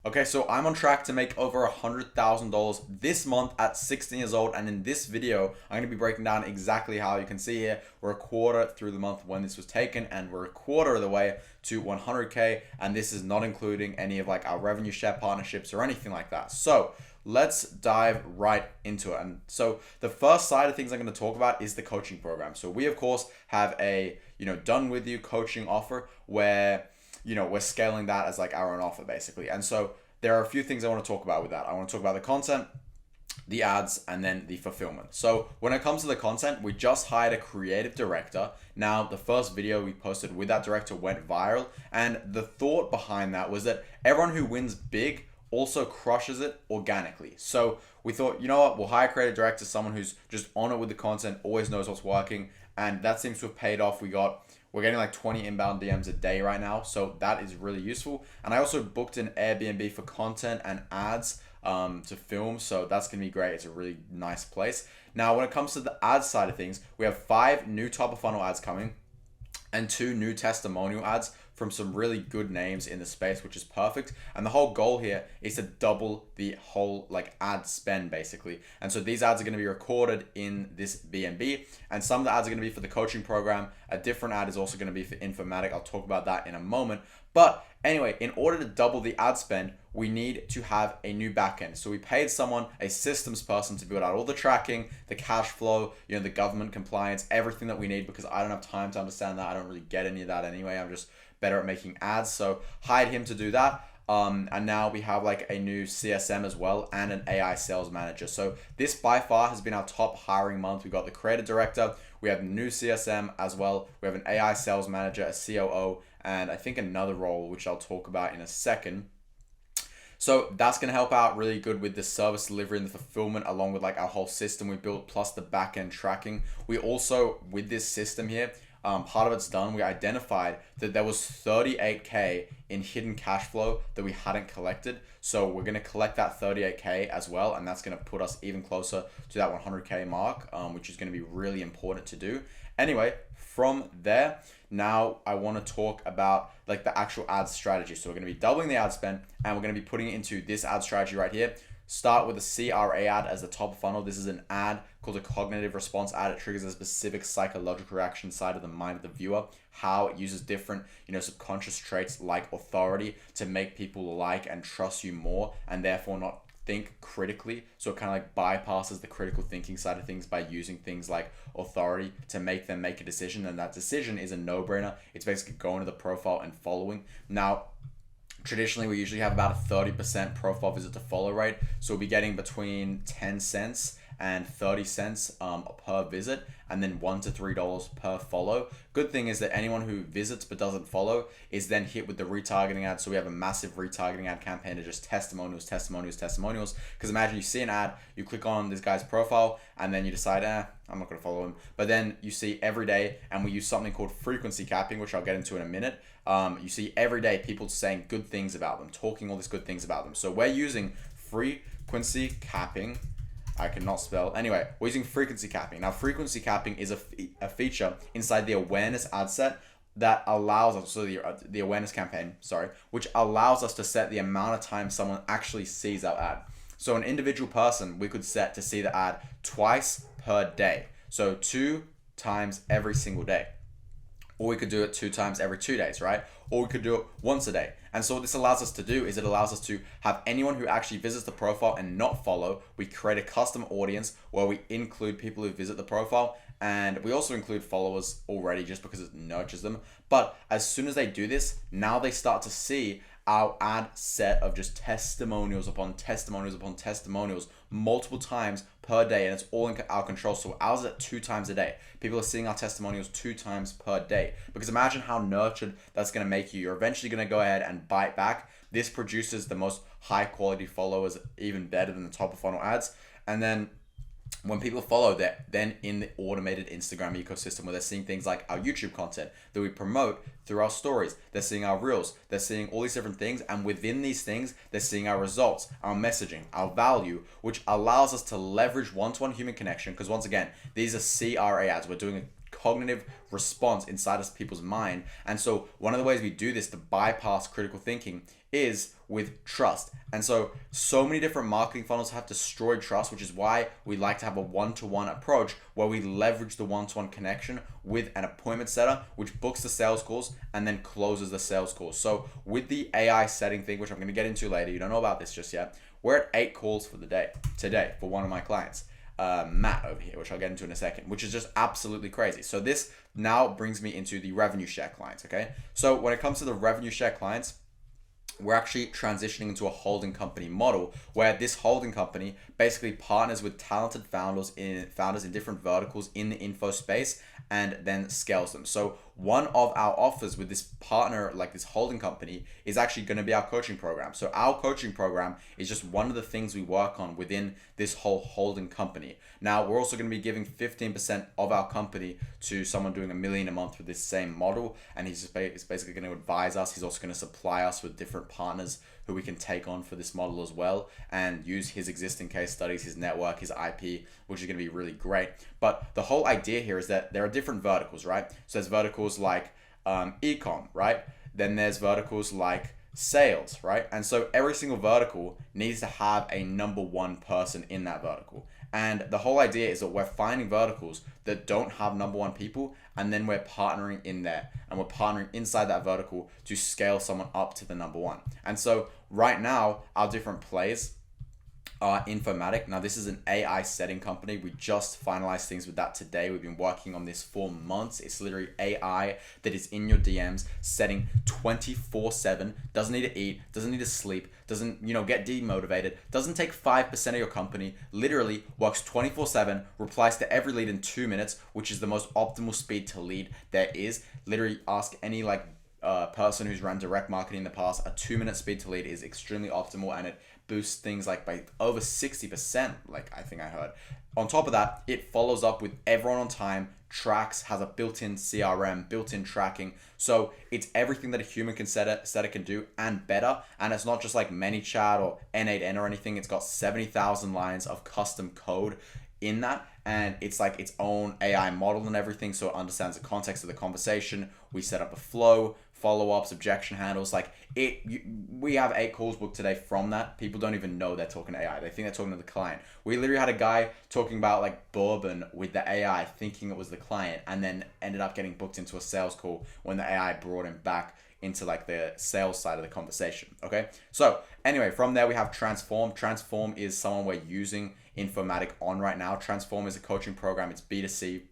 Okay, so I'm on track to make over $100,000 this month at 16 years old, and in this video, I'm going to be breaking down exactly how. You can see here, we're a quarter through the month when this was taken, and we're a quarter of the way to 100K, and this is not including any of like our revenue share partnerships or anything like that. So let's dive right into it. And so the first side of things I'm going to talk about is the coaching program. So we of course have a done with you coaching offer where we're scaling that as like our own offer basically. And so there are a few things I want to talk about with that. I want to talk about the content, the ads, and then the fulfillment. So when it comes to the content, we just hired a creative director. Now, the first video we posted with that director went viral. And the thought behind that was that everyone who wins big also crushes it organically. So we thought, you know what, we'll hire a creative director, someone who's just on it with the content, always knows what's working. And that seems to have paid off. We're getting like 20 inbound DMs a day right now. So that is really useful. And I also booked an Airbnb for content and ads to film. So that's going to be great. It's a really nice place. Now, when it comes to the ads side of things, we have 5 new top of funnel ads coming and 2 new testimonial ads from some really good names in the space, which is perfect. And the whole goal here is to double the whole like ad spend basically. And so these ads are going to be recorded in this BNB, and some of the ads are going to be for the coaching program. A different ad is also going to be for Informatic. I'll talk about that in a moment. But anyway, in order to double the ad spend, we need to have a new backend. So we paid someone, a systems person, to build out all the tracking, the cash flow, the government compliance, everything that we need, because I don't have time to understand that. I don't really get any of that anyway. I'm just better at making ads. So hired him to do that. And now we have like a new CSM as well and an AI sales manager. So this by far has been our top hiring month. We got the creative director, we have a new CSM as well. We have an AI sales manager, a COO, and I think another role, which I'll talk about in a second. So that's going to help out really good with the service delivery and the fulfillment, along with like our whole system we built, plus the back end tracking. We also, with this system here, part of it's done. We identified that there was 38K in hidden cash flow that we hadn't collected. So we're going to collect that 38K as well. And that's going to put us even closer to that 100K mark, which is going to be really important to do. Anyway, from there, now I want to talk about like the actual ad strategy. So we're going to be doubling the ad spend, and we're going to be putting it into this ad strategy right here. Start with a CRA ad as the top funnel. This is an ad called a cognitive response ad. It triggers a specific psychological reaction side of the mind of the viewer, how it uses different, subconscious traits like authority to make people like and trust you more, and therefore not think critically. So it kind of like bypasses the critical thinking side of things by using things like authority to make them make a decision. And that decision is a no-brainer. It's basically going to the profile and following. Now, traditionally, we usually have about a 30% profile visit to follow rate. So we'll be getting between 10 cents and 30 cents per visit, and then $1 to $3 per follow. Good thing is that anyone who visits but doesn't follow is then hit with the retargeting ad. So we have a massive retargeting ad campaign to just testimonials. Because imagine you see an ad, you click on this guy's profile, and then you decide, I'm not going to follow him. But then you see every day, and we use something called frequency capping, which I'll get into in a minute. You see every day people saying good things about them, talking all these good things about them. So we're using frequency capping. I cannot spell. Anyway, we're using frequency capping. Now, frequency capping is a feature inside the awareness ad set that allows us, so the awareness campaign, which allows us to set the amount of time someone actually sees our ad. So an individual person we could set to see the ad twice per day. So 2 times every single day. Or we could do it 2 times every 2 days, right? Or we could do it once a day. And so what this allows us to do is it allows us to have anyone who actually visits the profile and not follow. We create a custom audience where we include people who visit the profile, and we also include followers already just because it nurtures them. But as soon as they do this, now they start to see our ad set of just testimonials upon testimonials upon testimonials multiple times per day, and it's all in our control. So ours is at 2 times a day. People are seeing our testimonials 2 times per day. Because imagine how nurtured that's going to make you. You're eventually going to go ahead and bite back. This produces the most high quality followers, even better than the top of funnel ads. And then when people follow that, then in the automated Instagram ecosystem where they're seeing things like our YouTube content that we promote through our stories, they're seeing our reels, they're seeing all these different things, and within these things, they're seeing our results, our messaging, our value, which allows us to leverage one-to-one human connection. Because once again, these are CRA ads. We're doing a cognitive response inside of people's mind. And so one of the ways we do this to bypass critical thinking is with trust. And so many different marketing funnels have destroyed trust, which is why we like to have a one-to-one approach where we leverage the one-to-one connection with an appointment setter, which books the sales calls and then closes the sales calls. So with the AI setting thing, which I'm going to get into later, you don't know about this just yet, we're at 8 calls for the day today for one of my clients. Matt over here, which I'll get into in a second, which is just absolutely crazy. So this now brings me into the revenue share clients, okay? So when it comes to the revenue share clients, we're actually transitioning into a holding company model where this holding company basically partners with talented founders in different verticals in the info space and then scales them. So one of our offers with this partner, like this holding company, is actually going to be our coaching program. So our coaching program is just one of the things we work on within this whole holding company. Now, we're also going to be giving 15% of our company to someone doing $1 million a month with this same model. And he's basically going to advise us. He's also going to supply us with different partners who we can take on for this model as well and use his existing case studies, his network, his IP, which is going to be really great. But the whole idea here is that there are different verticals, right? So there's verticals like e-com, right? Then there's verticals like sales, right? And so every single vertical needs to have a number one person in that vertical. And the whole idea is that we're finding verticals that don't have number one people, and then we're partnering in there and we're partnering inside that vertical to scale someone up to the number one. And so right now, our different plays are Infomatic. Now, this is an AI setting company. We just finalized things with that today. We've been working on this for months. It's literally AI that is in your DMs, setting 24/7, doesn't need to eat, doesn't need to sleep, doesn't, get demotivated, doesn't take 5% of your company, literally works 24/7, replies to every lead in 2 minutes, which is the most optimal speed to lead there is. Literally ask any person who's run direct marketing in the past, a 2-minute speed to lead is extremely optimal, and it boosts things like by over 60%, I think I heard. On top of that, it follows up with everyone on time, tracks, has a built-in CRM, built-in tracking. So it's everything that a human setter can do and better. And it's not just like ManyChat or N8N or anything. It's got 70,000 lines of custom code in that, and it's like its own AI model and everything, so it understands the context of the conversation. We set up a flow, follow-ups, objection handles. We have 8 calls booked today from that. People don't even know they're talking to AI. They think they're talking to the client. We literally had a guy talking about bourbon with the AI, thinking it was the client, and then ended up getting booked into a sales call when the AI brought him back into the sales side of the conversation. Okay, so anyway, from there we have Transform. Transform is someone we're using Infomatic on right now. Transform is a coaching program. It's B2C.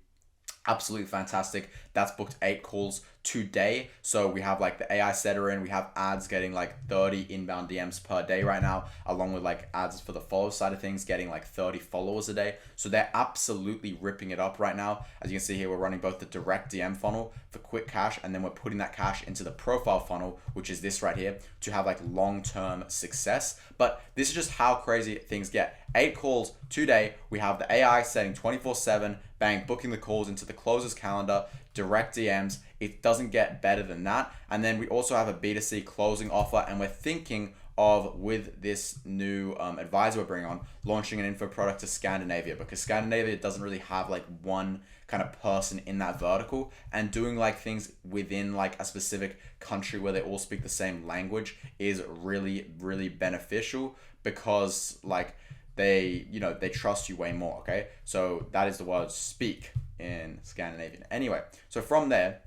Absolutely fantastic. That's booked 8 calls today. So we have the AI setter in. We have ads getting 30 inbound DMs per day right now, along with ads for the follow side of things, getting 30 followers a day. So they're absolutely ripping it up right now. As you can see here, we're running both the direct DM funnel for quick cash, and then we're putting that cash into the profile funnel, which is this right here, to have long-term success. But this is just how crazy things get. 8 calls today. We have the AI setting 24/7, bang, booking the calls into the closer's calendar, direct DMs. It doesn't get better than that. And then we also have a B2C closing offer, and we're thinking of, with this new advisor we're bringing on, launching an info product to Scandinavia, because Scandinavia doesn't really have one kind of person in that vertical, and doing things within a specific country where they all speak the same language is really, really beneficial, because they trust you way more. Okay, so that is the word speak in Scandinavian. Anyway, so from there,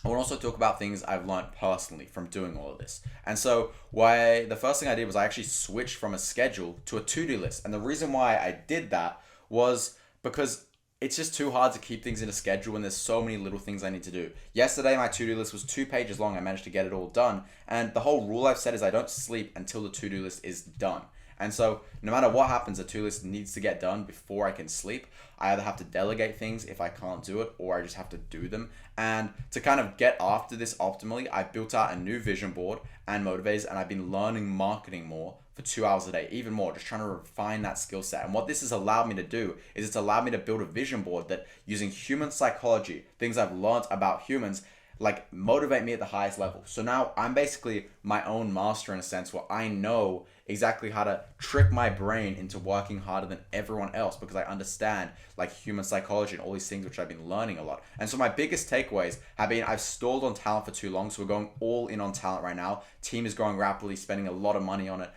I want to also talk about things I've learned personally from doing all of this. And so the first thing I did was I actually switched from a schedule to a to-do list. And the reason why I did that was because it's just too hard to keep things in a schedule when there's so many little things I need to do. Yesterday, my to-do list was 2 pages long. I managed to get it all done. And the whole rule I've set is I don't sleep until the to-do list is done. And so no matter what happens, the to-do list needs to get done before I can sleep. I either have to delegate things if I can't do it, or I just have to do them. And to kind of get after this optimally, I built out a new vision board and motivators, and I've been learning marketing more for 2 hours a day, even more, just trying to refine that skill set. And what this has allowed me to do is it's allowed me to build a vision board that, using human psychology, things I've learned about humans, like motivate me at the highest level. So now I'm basically my own master in a sense, where I know exactly how to trick my brain into working harder than everyone else, because I understand like human psychology and all these things which I've been learning a lot. And so my biggest takeaways have been, I've stalled on talent for too long, so we're going all in on talent right now. Team is growing rapidly, spending a lot of money on it.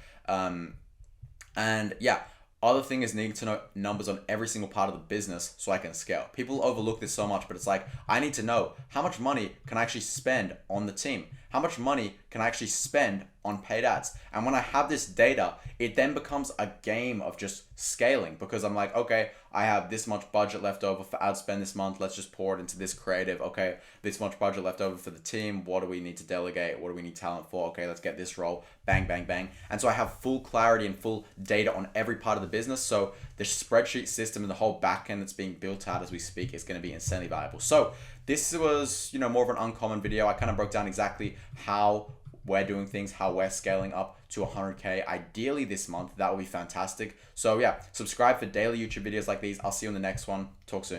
And yeah, other thing is needing to know numbers on every single part of the business so I can scale. People overlook this so much, but it's like, I need to know how much money can I actually spend on the team? How much money can I actually spend on paid ads? And when I have this data, it then becomes a game of just scaling, because I'm like, okay, I have this much budget left over for ad spend this month. Let's just pour it into this creative. Okay, this much budget left over for the team. What do we need to delegate? What do we need talent for? Okay, let's get this role. Bang, bang, bang. And so I have full clarity and full data on every part of the business. So the spreadsheet system and the whole backend that's being built out as we speak is going to be insanely valuable. So this was, more of an uncommon video. I kind of broke down exactly how we're doing things, how we're scaling up to 100K ideally this month. That would be fantastic. So yeah, subscribe for daily YouTube videos like these. I'll see you on the next one. Talk soon.